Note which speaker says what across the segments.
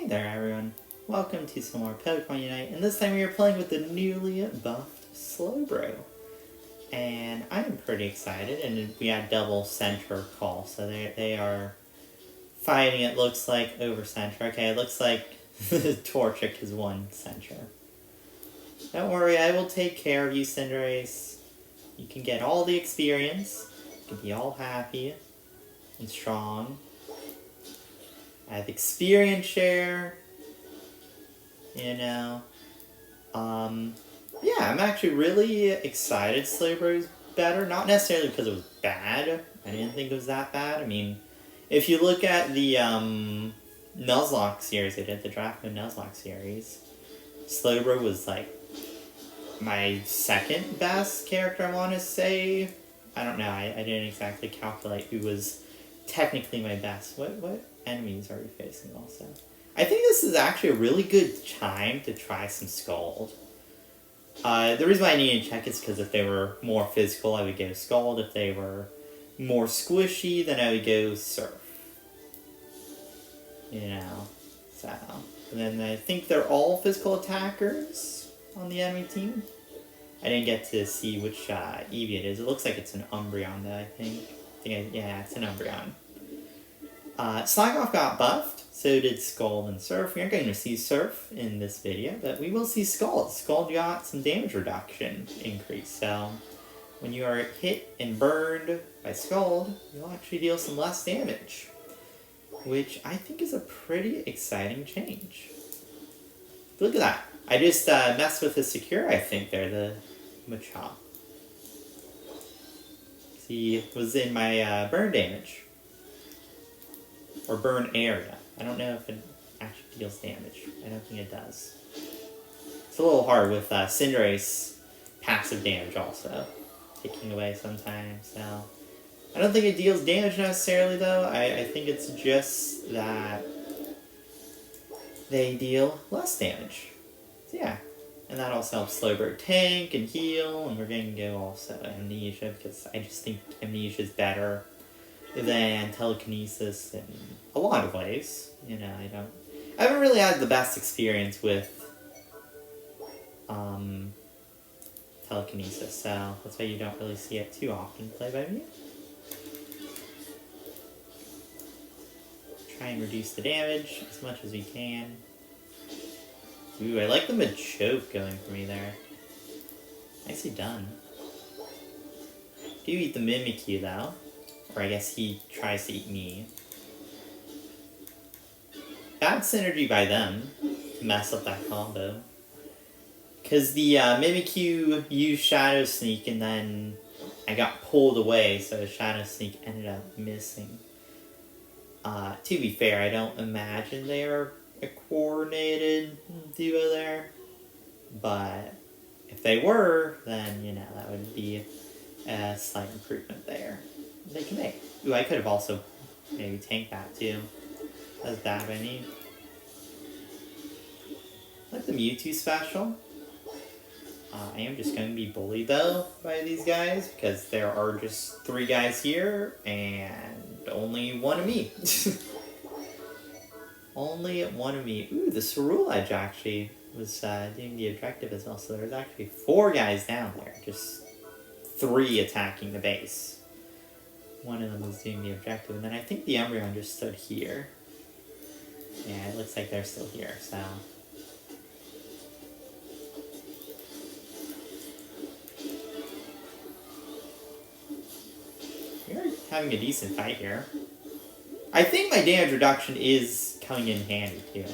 Speaker 1: Hey there everyone, welcome to some more Pokemon Unite, and this time we are playing with the newly buffed Slowbro. And I'm pretty excited, and we had double Center call, so they are fighting, it looks like, over Center. Okay, it looks like Torchic has won Center. Don't worry, I will take care of you, Cinderace. You can get all the experience, you can be all happy and strong. I have experience share, you know. Yeah, I'm actually really excited Slowbro's better. Not necessarily because it was bad. I didn't think it was that bad. I mean, if you look at the Nuzlocke series they did, the Draft Mode Nuzlocke series, Slowbro was like my second best character, I want to say. I don't know, I didn't exactly calculate who was technically my best. What enemies are we facing also? I think this is actually a really good time to try some Scald. The reason why I needed to check is because if they were more physical, I would go Scald. If they were more squishy, then I would go Surf. You know, so. And then I think they're all physical attackers on the enemy team. I didn't get to see which Eevee it is. It looks like it's an Umbreon though, I think. Yeah, it's an Umbreon. Slagoff got buffed, so did Scald and Surf. We aren't going to see Surf in this video, but we will see Scald. Scald got some damage reduction increase, so when you are hit and burned by Scald, you'll actually deal some less damage, which I think is a pretty exciting change. Look at that. I just messed with the Secure, I think, there, the Machop. See, it was in my burn damage. Or burn area. I don't know if it actually deals damage. I don't think it does. It's a little hard with Cinderace passive damage also. Taking away sometimes, so. I don't think it deals damage necessarily though. I think it's just that they deal less damage. So yeah. And that also helps Slowbro tank and heal, and we're going to go also Amnesia, because I just think Amnesia is better than Telekinesis in a lot of ways. You know, I haven't really had the best experience with Telekinesis, so that's why you don't really see it too often play by me. Try and reduce the damage as much as we can. Ooh, I like the Machoke going for me there. Nicely done. Do eat the Mimikyu though. Or I guess he tries to eat me. Bad synergy by them to mess up that combo. Because the Mimikyu used Shadow Sneak and then I got pulled away, so Shadow Sneak ended up missing. To be fair, I don't imagine they are a coordinated duo there. But if they were, then, you know, that would be a slight improvement there they can make. Ooh, I could have also maybe tanked that too. That's bad by me. I like the Mewtwo special. I am just going to be bullied though by these guys because there are just 3 guys here and only one of me. Only one of me. Ooh, the Cerule Edge actually was doing the objective as well, so there's actually 4 guys down there, just 3 attacking the base. One of them was doing the objective, and then I think the Umbreon just stood here. Yeah, it looks like they're still here, so. We're having a decent fight here. I think my damage reduction is coming in handy, too.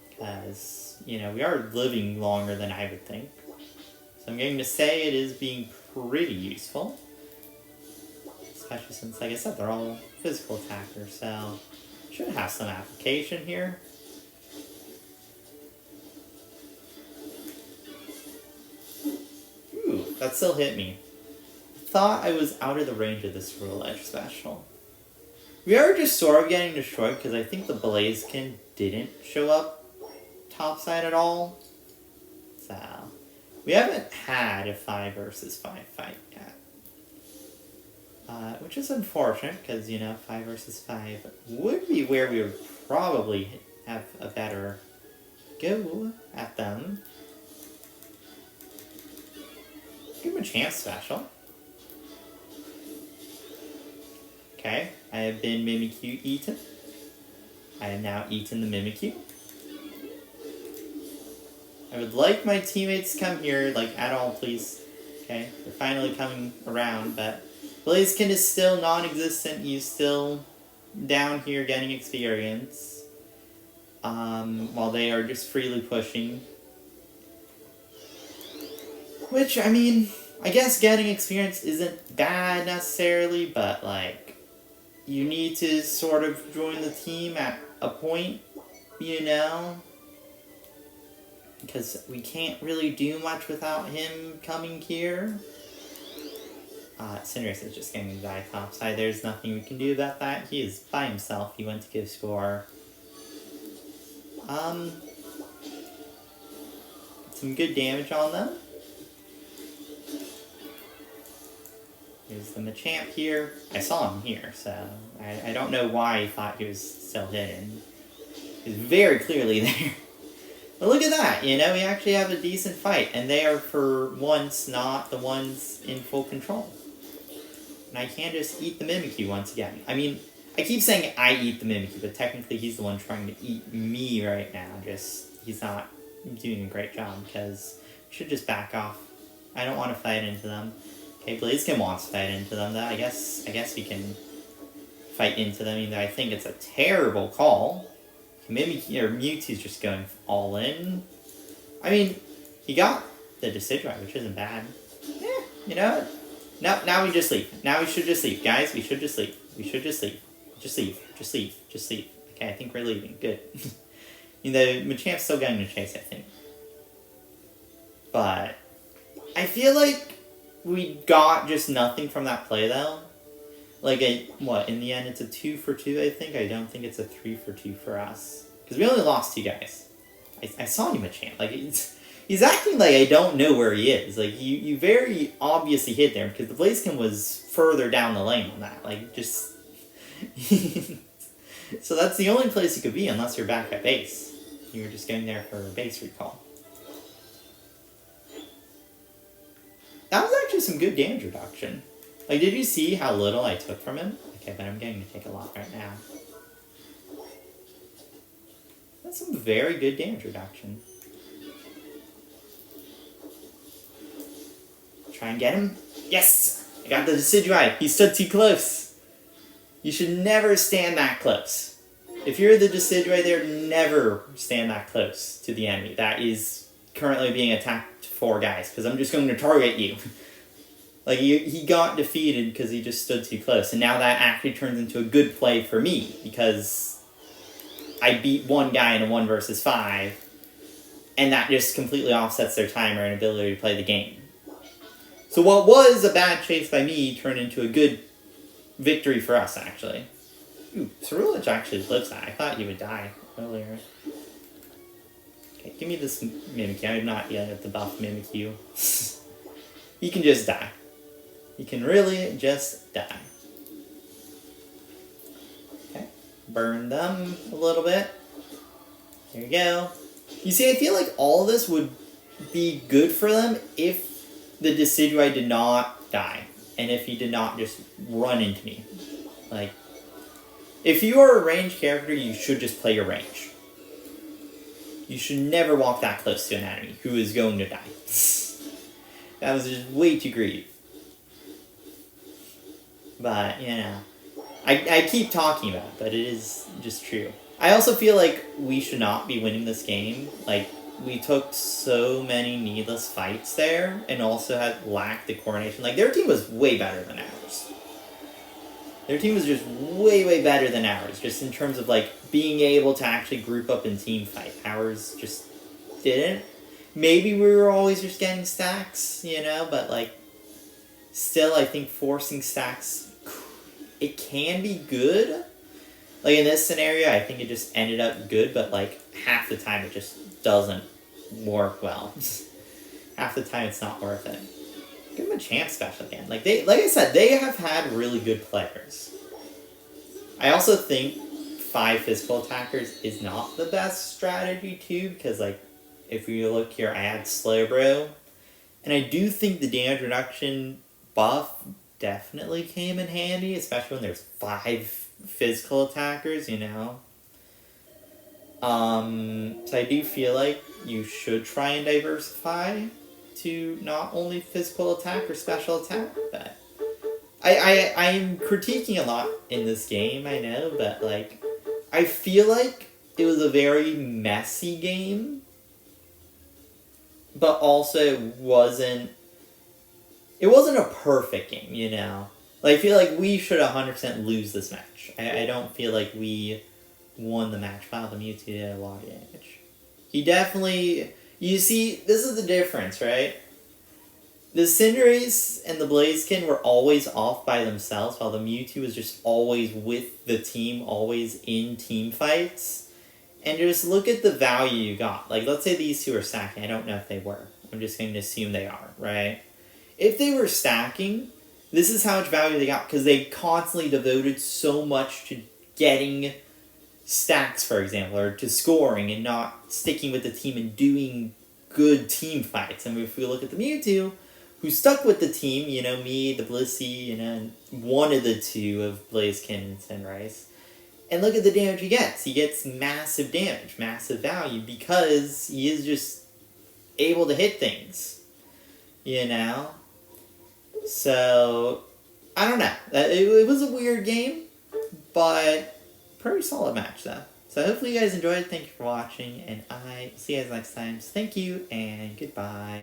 Speaker 1: Because, you know, we are living longer than I would think. So I'm going to say it is being pretty useful. Especially since, like I said, they're all physical attackers, so should have some application here. Ooh, that still hit me. Thought I was out of the range of this Cerule Edge special. We are just sort of getting destroyed because I think the Blaziken didn't show up topside at all. So, we haven't had a 5 versus 5 fight yet. Which is unfortunate, because, you know, 5 versus 5 would be where we would probably have a better go at them. Give him a chance special. Okay, I have been Mimikyu eaten. I have now eaten the Mimikyu. I would like my teammates to come here, like, at all, please. Okay, they're finally coming around, but Blaziken is still non-existent. He's still down here getting experience. While they are just freely pushing. Which, I mean, I guess getting experience isn't bad necessarily, but, like, you need to sort of join the team at a point, you know? Because we can't really do much without him coming here. Cinderace is just going to die topside. There's nothing we can do about that. He is by himself. He went to give score. Some good damage on them. Here's the Machamp here. I saw him here, so I don't know why he thought he was still hidden. He's very clearly there. But look at that, you know, we actually have a decent fight, and they are, for once, not the ones in full control. And I can just eat the Mimikyu once again. I mean, I keep saying I eat the Mimikyu, but technically he's the one trying to eat me right now. Just, he's not doing a great job, because we should just back off. I don't want to fight into them. Okay, Blaziken wants to fight into them, though. I guess we can fight into them, even though I think it's a terrible call. Mewtwo's just going all in. I mean, he got the Decidueye, which isn't bad. Yeah, you know what? No, now we just leave. Now we should just leave. Guys, we should just leave. We should just leave. Just leave. Just leave. Just leave. Okay, I think we're leaving. Good. You know, Machamp's still going to chase, I think. But I feel like we got just nothing from that play, though. Like, in the end, it's a 2 for 2, I think. I don't think it's a 3 for 2 for us. Because we only lost 2 guys. I saw you, Machamp. Like, he's acting like I don't know where he is. Like, you very obviously hit there, because the Blaziken was further down the lane on that. Like, just... So that's the only place you could be, unless you're back at base. You were just going there for a base recall. That was actually some good damage reduction. Like, did you see how little I took from him? Okay, but I'm going to take a lot right now. That's some very good damage reduction. Try and get him. Yes! I got the Decidueye. He stood too close. You should never stand that close. If you're the Decidueye there, never stand that close to the enemy. That is currently being attacked 4 guys, because I'm just going to target you. Like, he got defeated because he just stood too close. And now that actually turns into a good play for me, because I beat 1 guy in a 1 versus 5, and that just completely offsets their timer and ability to play the game. So what was a bad chase by me turned into a good victory for us, actually. Ooh, Ceruledge actually lives that. I thought he would die earlier. Okay, give me this Mimikyu. I'm not yet at the buff Mimikyu. He can just die. He can really just die. Okay, burn them a little bit. There you go. You see, I feel like all of this would be good for them if the Decidueye did not die. And if he did not just run into me. Like, if you are a ranged character, you should just play your range. You should never walk that close to an enemy who is going to die. That was just way too greedy. But, you know, I keep talking about it, but it is just true. I also feel like we should not be winning this game. Like, we took so many needless fights there, and also had lacked the coordination. Like, their team was way better than ours. Their team was just way, way better than ours, just in terms of, like, being able to actually group up and team fight. Ours just didn't. Maybe we were always just getting stacks, you know, but, like, still, I think forcing stacks, it can be good. Like, in this scenario, I think it just ended up good, but, like, half the time it just doesn't work well. Half the time it's not worth it. give them a champ special again. Like I said, they have had really good players. I also think 5 physical attackers is not the best strategy too, because like if you look here, I had Slowbro, and I do think the damage reduction buff definitely came in handy, especially when there's 5 physical attackers, you know. So I do feel like you should try and diversify to not only physical attack or special attack, but I'm critiquing a lot in this game, I know, but like I feel like it was a very messy game, but also it wasn't a perfect game, you know. Like I feel like we should 100% lose this match. I don't feel like we won the match. Wow, the Mewtwo did a lot of damage. He definitely... You see, this is the difference, right? The Cinderace and the Blaziken were always off by themselves, while the Mewtwo was just always with the team, always in team fights. And just look at the value you got. Like, let's say these two are stacking. I don't know if they were. I'm just going to assume they are, right? If they were stacking, this is how much value they got, because they constantly devoted so much to getting stacks, for example, or to scoring and not sticking with the team and doing good team fights. And if we look at the Mewtwo, who stuck with the team, you know, me, the Blissey, you know, one of the two of Blaziken and Cinderace, and look at the damage he gets. He gets massive damage, massive value, because he is just able to hit things, you know? So, I don't know. It was a weird game, but pretty solid match, though. So hopefully you guys enjoyed. Thank you for watching, and I will see you guys next time. So thank you, and goodbye.